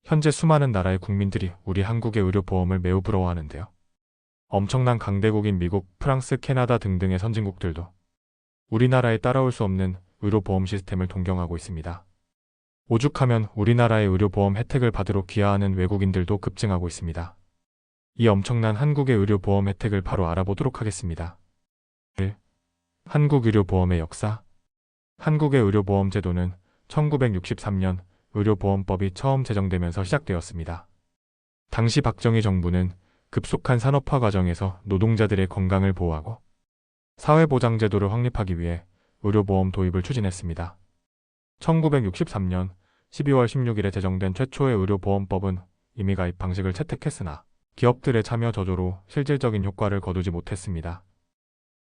현재 수많은 나라의 국민들이 우리 한국의 의료보험을 매우 부러워하는데요. 엄청난 강대국인 미국, 프랑스, 캐나다 등등의 선진국들도 우리나라에 따라올 수 없는 의료보험 시스템을 동경하고 있습니다. 오죽하면 우리나라의 의료보험 혜택을 받으러 귀화하는 외국인들도 급증하고 있습니다. 이 엄청난 한국의 의료보험 혜택을 바로 알아보도록 하겠습니다. 1. 한국 의료보험의 역사. 한국의 의료보험 제도는 1963년 의료보험법이 처음 제정되면서 시작되었습니다. 당시 박정희 정부는 급속한 산업화 과정에서 노동자들의 건강을 보호하고 사회보장제도를 확립하기 위해 의료보험 도입을 추진했습니다. 1963년 12월 16일에 제정된 최초의 의료보험법은 임의가입 방식을 채택했으나 기업들의 참여 저조로 실질적인 효과를 거두지 못했습니다.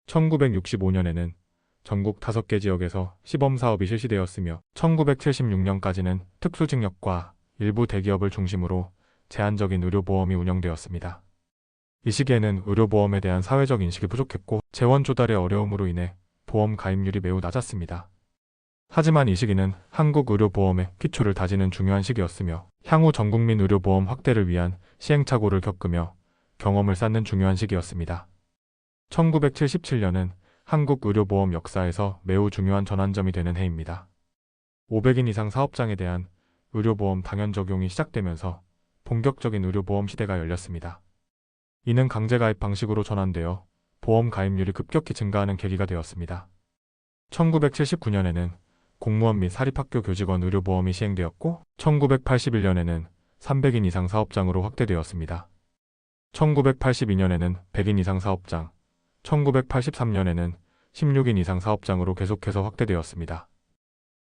1965년에는 전국 5개 지역에서 시범사업이 실시되었으며 1976년까지는 특수직력과 일부 대기업을 중심으로 제한적인 의료보험이 운영되었습니다. 이 시기에는 의료보험에 대한 사회적 인식이 부족했고 재원 조달의 어려움으로 인해 보험 가입률이 매우 낮았습니다. 하지만 이 시기는 한국 의료보험의 기초를 다지는 중요한 시기였으며 향후 전국민 의료보험 확대를 위한 시행착오를 겪으며 경험을 쌓는 중요한 시기였습니다. 1977년은 한국 의료보험 역사에서 매우 중요한 전환점이 되는 해입니다. 500인 이상 사업장에 대한 의료보험 당연 적용이 시작되면서 본격적인 의료보험 시대가 열렸습니다. 이는 강제가입 방식으로 전환되어 보험 가입률이 급격히 증가하는 계기가 되었습니다. 1979년에는 공무원 및 사립학교 교직원 의료보험이 시행되었고 1981년에는 300인 이상 사업장으로 확대되었습니다. 1982년에는 100인 이상 사업장, 1983년에는 16인 이상 사업장으로 계속해서 확대되었습니다.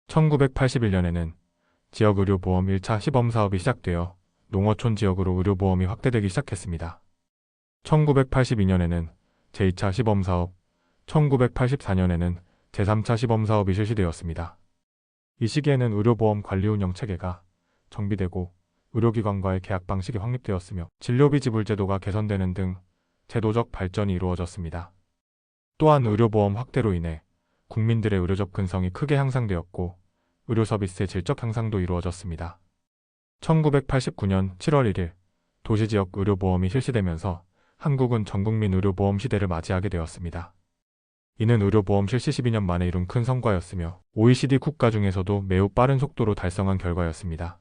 1981년에는 지역의료보험 1차 시범사업이 시작되어 농어촌 지역으로 의료보험이 확대되기 시작했습니다. 1982년에는 제2차 시범사업, 1984년에는 제3차 시범사업이 실시되었습니다. 이 시기에는 의료보험 관리운영 체계가 정비되고 의료기관과의 계약 방식이 확립되었으며 진료비 지불 제도가 개선되는 등 제도적 발전이 이루어졌습니다. 또한 의료보험 확대로 인해 국민들의 의료 접근성이 크게 향상되었고 의료 서비스의 질적 향상도 이루어졌습니다. 1989년 7월 1일 도시지역 의료보험이 실시되면서 한국은 전국민 의료보험 시대를 맞이하게 되었습니다. 이는 의료보험 실시 12년 만에 이룬 큰 성과였으며 OECD 국가 중에서도 매우 빠른 속도로 달성한 결과였습니다.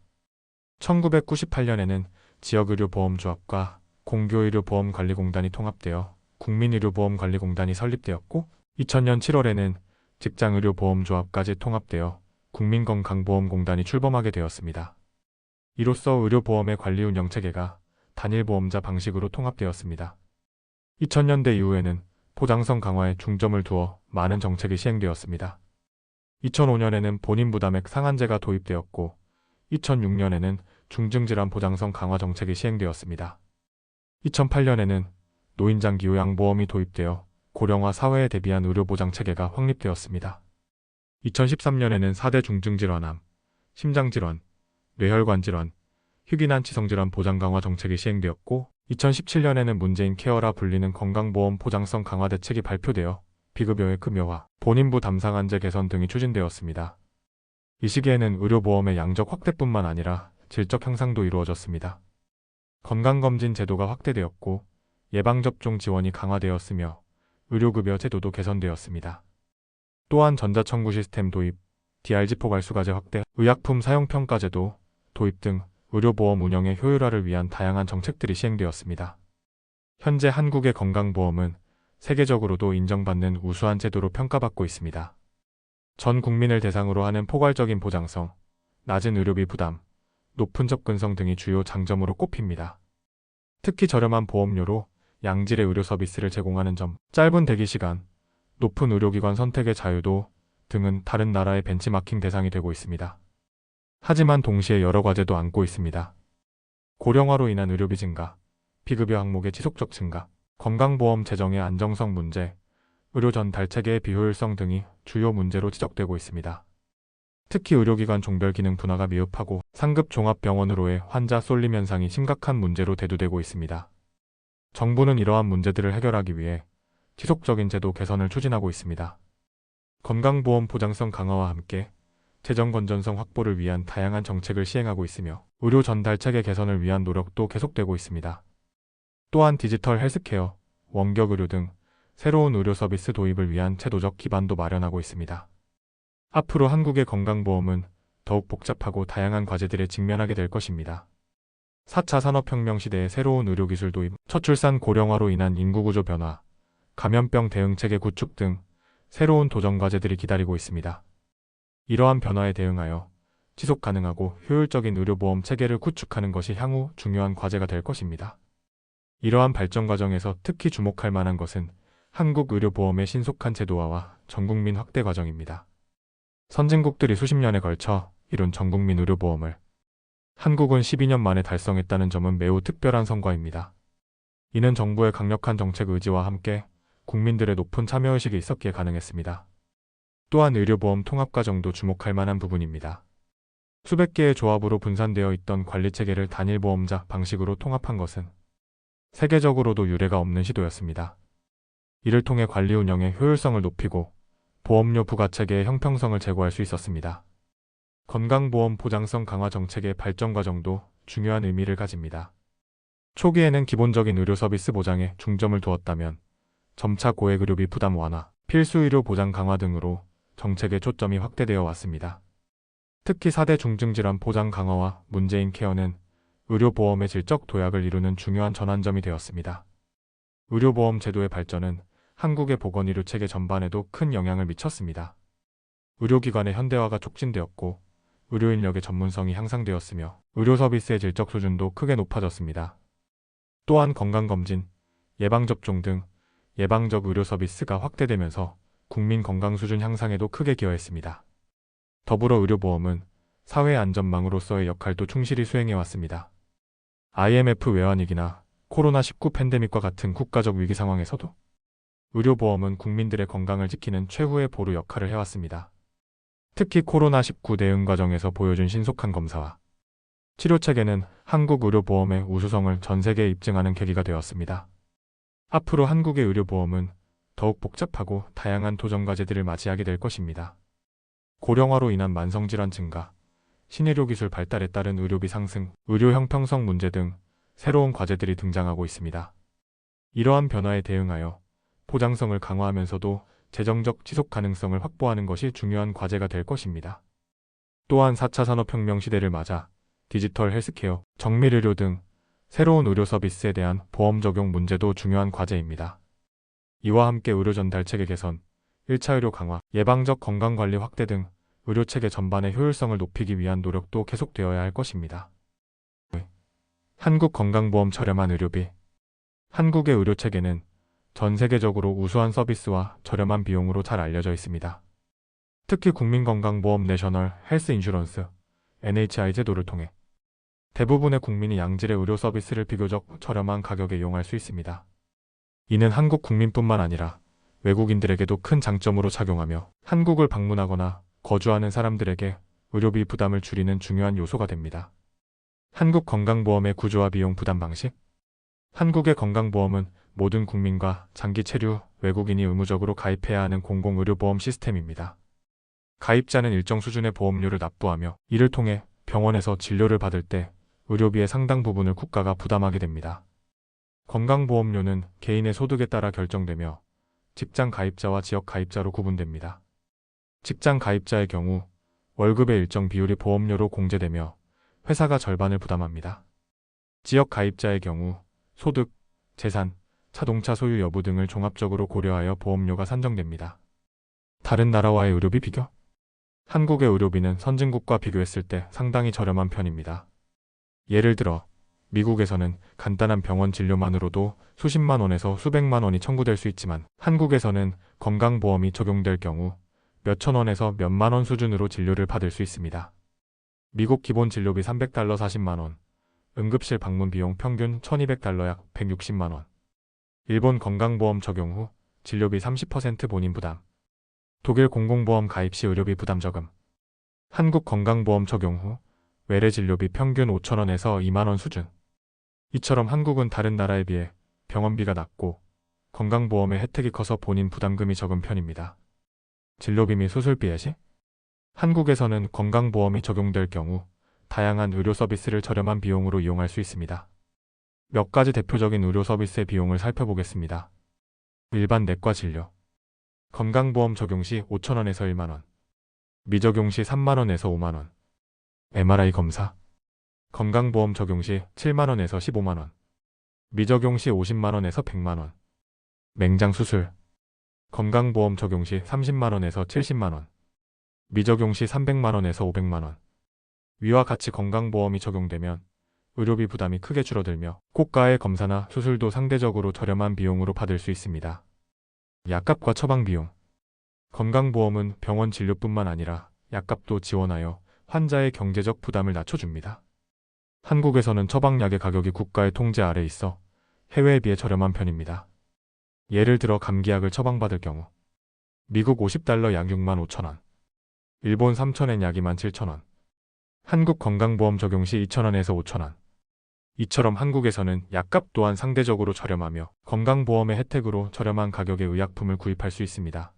1998년에는 지역의료보험조합과 공교의료보험관리공단이 통합되어 국민의료보험관리공단이 설립되었고 2000년 7월에는 직장의료보험조합까지 통합되어 국민건강보험공단이 출범하게 되었습니다. 이로써 의료보험의 관리운영 체계가 단일보험자 방식으로 통합되었습니다. 2000년대 이후에는 보장성 강화에 중점을 두어 많은 정책이 시행되었습니다. 2005년에는 본인부담액 상한제가 도입되었고 2006년에는 중증질환 보장성 강화 정책이 시행되었습니다. 2008년에는 노인장기 요양보험이 도입되어 고령화 사회에 대비한 의료보장 체계가 확립되었습니다. 2013년에는 4대 중증질환암, 심장질환, 뇌혈관질환, 희귀난치성질환 보장 강화 정책이 시행되었고 2017년에는 문재인 케어라 불리는 건강보험 보장성 강화 대책이 발표되어 비급여의 급여화, 본인부 담상한제 개선 등이 추진되었습니다. 이 시기에는 의료보험의 양적 확대뿐만 아니라 질적 향상도 이루어졌습니다. 건강검진 제도가 확대되었고 예방접종 지원이 강화되었으며 의료급여 제도도 개선되었습니다. 또한 전자청구 시스템 도입, DRG 포괄수가제 확대, 의약품 사용평가제도 도입 등 의료보험 운영의 효율화를 위한 다양한 정책들이 시행되었습니다. 현재 한국의 건강보험은 세계적으로도 인정받는 우수한 제도로 평가받고 있습니다. 전 국민을 대상으로 하는 포괄적인 보장성, 낮은 의료비 부담, 높은 접근성 등이 주요 장점으로 꼽힙니다. 특히 저렴한 보험료로 양질의 의료 서비스를 제공하는 점, 짧은 대기시간, 높은 의료기관 선택의 자유도 등은 다른 나라의 벤치마킹 대상이 되고 있습니다. 하지만 동시에 여러 과제도 안고 있습니다. 고령화로 인한 의료비 증가, 비급여 항목의 지속적 증가, 건강보험 재정의 안정성 문제, 의료 전달 체계의 비효율성 등이 주요 문제로 지적되고 있습니다. 특히 의료기관 종별 기능 분화가 미흡하고 상급 종합병원으로의 환자 쏠림 현상이 심각한 문제로 대두되고 있습니다. 정부는 이러한 문제들을 해결하기 위해 지속적인 제도 개선을 추진하고 있습니다. 건강보험 보장성 강화와 함께 재정 건전성 확보를 위한 다양한 정책을 시행하고 있으며 의료 전달 체계 개선을 위한 노력도 계속되고 있습니다. 또한 디지털 헬스케어, 원격 의료 등 새로운 의료 서비스 도입을 위한 제도적 기반도 마련하고 있습니다. 앞으로 한국의 건강보험은 더욱 복잡하고 다양한 과제들에 직면하게 될 것입니다. 4차 산업혁명 시대의 새로운 의료기술 도입, 저출산 고령화로 인한 인구구조 변화, 감염병 대응체계 구축 등 새로운 도전 과제들이 기다리고 있습니다. 이러한 변화에 대응하여 지속 가능하고 효율적인 의료보험 체계를 구축하는 것이 향후 중요한 과제가 될 것입니다. 이러한 발전 과정에서 특히 주목할 만한 것은 한국 의료보험의 신속한 제도화와 전국민 확대 과정입니다. 선진국들이 수십 년에 걸쳐 이룬 전국민 의료보험을 한국은 12년 만에 달성했다는 점은 매우 특별한 성과입니다. 이는 정부의 강력한 정책 의지와 함께 국민들의 높은 참여의식이 있었기에 가능했습니다. 또한 의료보험 통합 과정도 주목할 만한 부분입니다. 수백 개의 조합으로 분산되어 있던 관리체계를 단일보험자 방식으로 통합한 것은 세계적으로도 유례가 없는 시도였습니다. 이를 통해 관리 운영의 효율성을 높이고 보험료 부과체계의 형평성을 제고할 수 있었습니다. 건강보험 보장성 강화 정책의 발전 과정도 중요한 의미를 가집니다. 초기에는 기본적인 의료 서비스 보장에 중점을 두었다면 점차 고액의료비 부담 완화, 필수 의료 보장 강화 등으로 정책의 초점이 확대되어 왔습니다. 특히 4대 중증질환 보장 강화와 문재인 케어는 의료보험의 질적 도약을 이루는 중요한 전환점이 되었습니다. 의료보험 제도의 발전은 한국의 보건의료 체계 전반에도 큰 영향을 미쳤습니다. 의료기관의 현대화가 촉진되었고 의료인력의 전문성이 향상되었으며 의료 서비스의 질적 수준도 크게 높아졌습니다. 또한 건강검진, 예방접종 등 예방적 의료 서비스가 확대되면서 국민 건강 수준 향상에도 크게 기여했습니다. 더불어 의료보험은 사회 안전망으로서의 역할도 충실히 수행해왔습니다. IMF 외환위기나 코로나19 팬데믹과 같은 국가적 위기 상황에서도 의료보험은 국민들의 건강을 지키는 최후의 보루 역할을 해왔습니다. 특히 코로나19 대응 과정에서 보여준 신속한 검사와 치료체계는 한국 의료보험의 우수성을 전 세계에 입증하는 계기가 되었습니다. 앞으로 한국의 의료보험은 더욱 복잡하고 다양한 도전 과제들을 맞이하게 될 것입니다. 고령화로 인한 만성질환 증가, 신의료 기술 발달에 따른 의료비 상승, 의료 형평성 문제 등 새로운 과제들이 등장하고 있습니다. 이러한 변화에 대응하여 보장성을 강화하면서도 재정적 지속 가능성을 확보하는 것이 중요한 과제가 될 것입니다. 또한 4차 산업혁명 시대를 맞아 디지털 헬스케어, 정밀의료 등 새로운 의료 서비스에 대한 보험 적용 문제도 중요한 과제입니다. 이와 함께 의료 전달 체계 개선, 1차 의료 강화, 예방적 건강관리 확대 등 의료 체계 전반의 효율성을 높이기 위한 노력도 계속되어야 할 것입니다. 한국 건강보험 저렴한 의료비. 한국의 의료 체계는 전 세계적으로 우수한 서비스와 저렴한 비용으로 잘 알려져 있습니다. 특히 국민건강보험 내셔널 헬스 인슈런스 NHI 제도를 통해 대부분의 국민이 양질의 의료 서비스를 비교적 저렴한 가격에 이용할 수 있습니다. 이는 한국 국민뿐만 아니라 외국인들에게도 큰 장점으로 작용하며 한국을 방문하거나 거주하는 사람들에게 의료비 부담을 줄이는 중요한 요소가 됩니다. 한국 건강보험의 구조와 비용 부담 방식. 한국의 건강보험은 모든 국민과 장기 체류, 외국인이 의무적으로 가입해야 하는 공공의료보험 시스템입니다. 가입자는 일정 수준의 보험료를 납부하며 이를 통해 병원에서 진료를 받을 때 의료비의 상당 부분을 국가가 부담하게 됩니다. 건강보험료는 개인의 소득에 따라 결정되며 직장 가입자와 지역 가입자로 구분됩니다. 직장 가입자의 경우 월급의 일정 비율이 보험료로 공제되며 회사가 절반을 부담합니다. 지역 가입자의 경우 소득, 재산, 자동차 소유 여부 등을 종합적으로 고려하여 보험료가 산정됩니다. 다른 나라와의 의료비 비교? 한국의 의료비는 선진국과 비교했을 때 상당히 저렴한 편입니다. 예를 들어 미국에서는 간단한 병원 진료만으로도 수십만 원에서 수백만 원이 청구될 수 있지만 한국에서는 건강보험이 적용될 경우 몇천 원에서 몇만 원 수준으로 진료를 받을 수 있습니다. 미국 기본 진료비 $300 40만 원, 응급실 방문 비용 평균 $1200 약 160만 원. 일본 건강보험 적용 후 진료비 30% 본인 부담. 독일 공공보험 가입 시 의료비 부담 저금. 한국 건강보험 적용 후 외래 진료비 평균 5,000원에서 2만 원 수준. 이처럼 한국은 다른 나라에 비해 병원비가 낮고 건강보험의 혜택이 커서 본인 부담금이 적은 편입니다. 진료비 및 수술비 예시? 한국에서는 건강보험이 적용될 경우 다양한 의료 서비스를 저렴한 비용으로 이용할 수 있습니다. 몇 가지 대표적인 의료 서비스의 비용을 살펴보겠습니다. 일반 내과 진료. 건강보험 적용 시 5,000원에서 1만원. 미적용 시 3만원에서 5만원. MRI 검사. 건강보험 적용 시 7만원에서 15만원. 미적용 시 50만원에서 100만원. 맹장 수술. 건강보험 적용 시 30만원에서 70만원. 미적용 시 300만원에서 500만원. 위와 같이 건강보험이 적용되면 의료비 부담이 크게 줄어들며 고가의 검사나 수술도 상대적으로 저렴한 비용으로 받을 수 있습니다. 약값과 처방 비용. 건강보험은 병원 진료뿐만 아니라 약값도 지원하여 환자의 경제적 부담을 낮춰줍니다. 한국에서는 처방약의 가격이 국가의 통제 아래 있어 해외에 비해 저렴한 편입니다. 예를 들어 감기약을 처방받을 경우 미국 50달러 약 65,000원, 일본 3,000엔 약 27,000원, 한국 건강보험 적용 시 2,000원에서 5,000원. 이처럼 한국에서는 약값 또한 상대적으로 저렴하며 건강보험의 혜택으로 저렴한 가격의 의약품을 구입할 수 있습니다.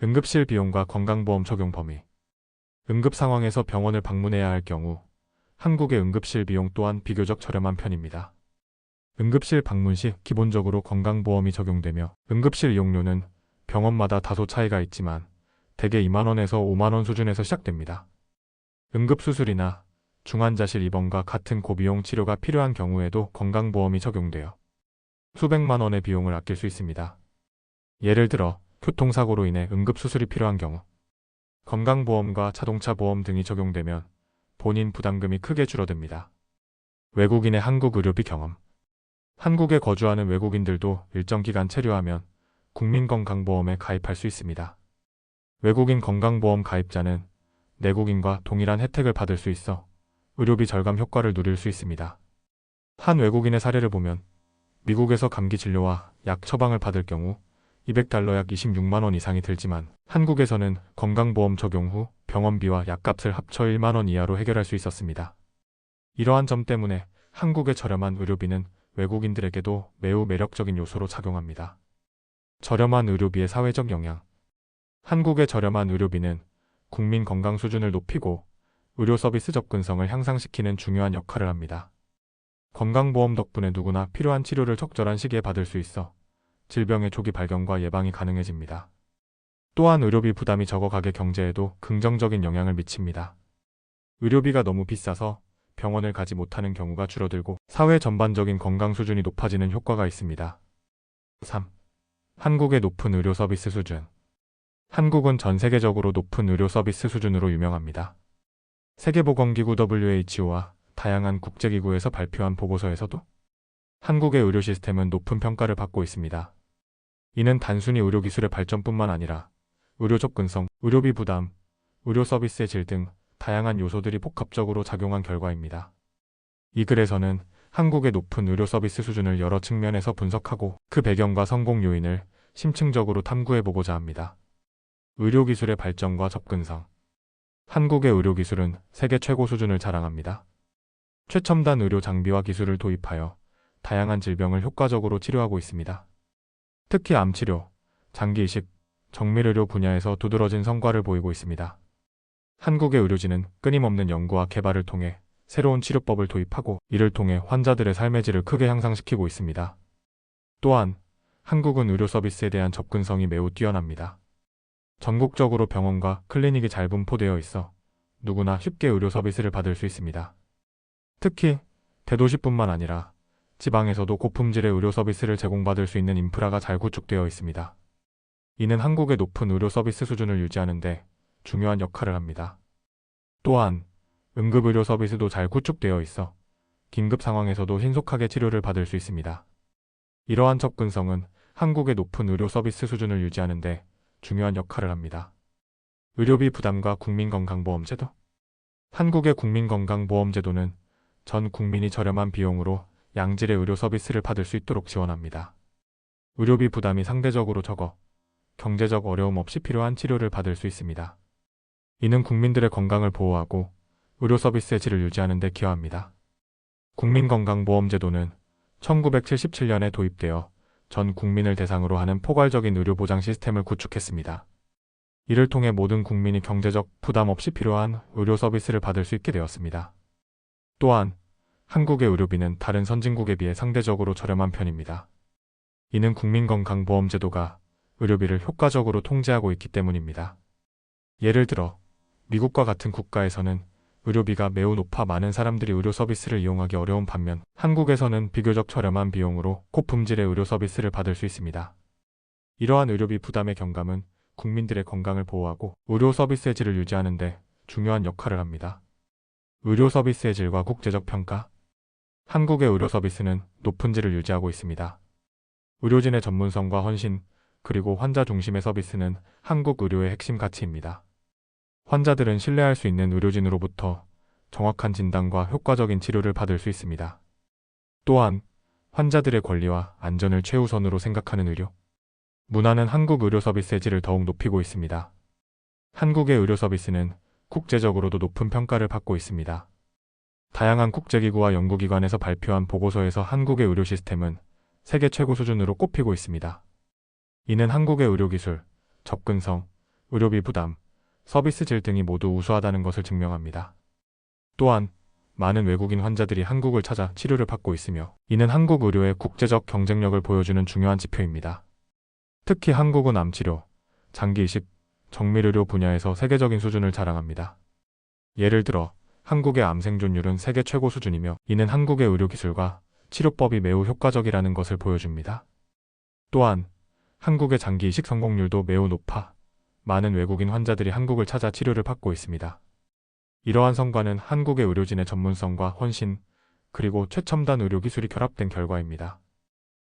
응급실 비용과 건강보험 적용 범위. 응급 상황에서 병원을 방문해야 할 경우 한국의 응급실 비용 또한 비교적 저렴한 편입니다. 응급실 방문 시 기본적으로 건강보험이 적용되며 응급실 이용료는 병원마다 다소 차이가 있지만 대개 2만원에서 5만원 수준에서 시작됩니다. 응급수술이나 중환자실 입원과 같은 고비용 치료가 필요한 경우에도 건강보험이 적용되어 수백만 원의 비용을 아낄 수 있습니다. 예를 들어 교통사고로 인해 응급수술이 필요한 경우 건강보험과 자동차 보험 등이 적용되면 본인 부담금이 크게 줄어듭니다. 외국인의 한국 의료비 경험. 한국에 거주하는 외국인들도 일정 기간 체류하면 국민건강보험에 가입할 수 있습니다. 외국인 건강보험 가입자는 내국인과 동일한 혜택을 받을 수 있어 의료비 절감 효과를 누릴 수 있습니다. 한 외국인의 사례를 보면 미국에서 감기 진료와 약 처방을 받을 경우 200달러 약 26만원 이상이 들지만 한국에서는 건강보험 적용 후 병원비와 약값을 합쳐 1만원 이하로 해결할 수 있었습니다. 이러한 점 때문에 한국의 저렴한 의료비는 외국인들에게도 매우 매력적인 요소로 작용합니다. 저렴한 의료비의 사회적 영향. 한국의 저렴한 의료비는 국민 건강 수준을 높이고 의료 서비스 접근성을 향상시키는 중요한 역할을 합니다. 건강보험 덕분에 누구나 필요한 치료를 적절한 시기에 받을 수 있어 질병의 조기 발견과 예방이 가능해집니다. 또한 의료비 부담이 적어 가게 경제에도 긍정적인 영향을 미칩니다. 의료비가 너무 비싸서 병원을 가지 못하는 경우가 줄어들고 사회 전반적인 건강 수준이 높아지는 효과가 있습니다. 3. 한국의 높은 의료 서비스 수준. 한국은 전 세계적으로 높은 의료 서비스 수준으로 유명합니다. 세계보건기구 WHO와 다양한 국제기구에서 발표한 보고서에서도 한국의 의료 시스템은 높은 평가를 받고 있습니다. 이는 단순히 의료기술의 발전뿐만 아니라 의료 접근성, 의료비 부담, 의료 서비스의 질 등 다양한 요소들이 복합적으로 작용한 결과입니다. 이 글에서는 한국의 높은 의료 서비스 수준을 여러 측면에서 분석하고 그 배경과 성공 요인을 심층적으로 탐구해보고자 합니다. 의료기술의 발전과 접근성. 한국의 의료기술은 세계 최고 수준을 자랑합니다. 최첨단 의료 장비와 기술을 도입하여 다양한 질병을 효과적으로 치료하고 있습니다. 특히 암치료, 장기이식, 정밀의료 분야에서 두드러진 성과를 보이고 있습니다. 한국의 의료진은 끊임없는 연구와 개발을 통해 새로운 치료법을 도입하고 이를 통해 환자들의 삶의 질을 크게 향상시키고 있습니다. 또한 한국은 의료 서비스에 대한 접근성이 매우 뛰어납니다. 전국적으로 병원과 클리닉이 잘 분포되어 있어 누구나 쉽게 의료 서비스를 받을 수 있습니다. 특히 대도시뿐만 아니라 지방에서도 고품질의 의료 서비스를 제공받을 수 있는 인프라가 잘 구축되어 있습니다. 이는 한국의 높은 의료 서비스 수준을 유지하는 데 중요한 역할을 합니다. 또한 응급의료 서비스도 잘 구축되어 있어 긴급 상황에서도 신속하게 치료를 받을 수 있습니다. 이러한 접근성은 한국의 높은 의료 서비스 수준을 유지하는 데 중요한 역할을 합니다. 의료비 부담과 국민건강보험제도. 한국의 국민건강보험제도는 전 국민이 저렴한 비용으로 양질의 의료 서비스를 받을 수 있도록 지원합니다. 의료비 부담이 상대적으로 적어 경제적 어려움 없이 필요한 치료를 받을 수 있습니다. 이는 국민들의 건강을 보호하고 의료 서비스의 질을 유지하는 데 기여합니다. 국민건강보험제도는 1977년에 도입되어 전 국민을 대상으로 하는 포괄적인 의료 보장 시스템을 구축했습니다. 이를 통해 모든 국민이 경제적 부담 없이 필요한 의료 서비스를 받을 수 있게 되었습니다. 또한 한국의 의료비는 다른 선진국에 비해 상대적으로 저렴한 편입니다. 이는 국민건강보험제도가 의료비를 효과적으로 통제하고 있기 때문입니다. 예를 들어 미국과 같은 국가에서는 의료비가 매우 높아 많은 사람들이 의료 서비스를 이용하기 어려운 반면 한국에서는 비교적 저렴한 비용으로 고품질의 의료 서비스를 받을 수 있습니다. 이러한 의료비 부담의 경감은 국민들의 건강을 보호하고 의료 서비스의 질을 유지하는 데 중요한 역할을 합니다. 의료 서비스의 질과 국제적 평가. 한국의 의료 서비스는 높은 질을 유지하고 있습니다. 의료진의 전문성과 헌신, 그리고 환자 중심의 서비스는 한국 의료의 핵심 가치입니다. 환자들은 신뢰할 수 있는 의료진으로부터 정확한 진단과 효과적인 치료를 받을 수 있습니다. 또한 환자들의 권리와 안전을 최우선으로 생각하는 의료 문화는 한국 의료 서비스의 질을 더욱 높이고 있습니다. 한국의 의료 서비스는 국제적으로도 높은 평가를 받고 있습니다. 다양한 국제기구와 연구기관에서 발표한 보고서에서 한국의 의료 시스템은 세계 최고 수준으로 꼽히고 있습니다. 이는 한국의 의료기술, 접근성, 의료비 부담, 서비스 질 등이 모두 우수하다는 것을 증명합니다. 또한 많은 외국인 환자들이 한국을 찾아 치료를 받고 있으며 이는 한국 의료의 국제적 경쟁력을 보여주는 중요한 지표입니다. 특히 한국은 암치료, 장기이식, 정밀의료 분야에서 세계적인 수준을 자랑합니다. 예를 들어 한국의 암 생존율은 세계 최고 수준이며 이는 한국의 의료기술과 치료법이 매우 효과적이라는 것을 보여줍니다. 또한 한국의 장기이식 성공률도 매우 높아 많은 외국인 환자들이 한국을 찾아 치료를 받고 있습니다. 이러한 성과는 한국의 의료진의 전문성과 헌신, 그리고 최첨단 의료기술이 결합된 결과입니다.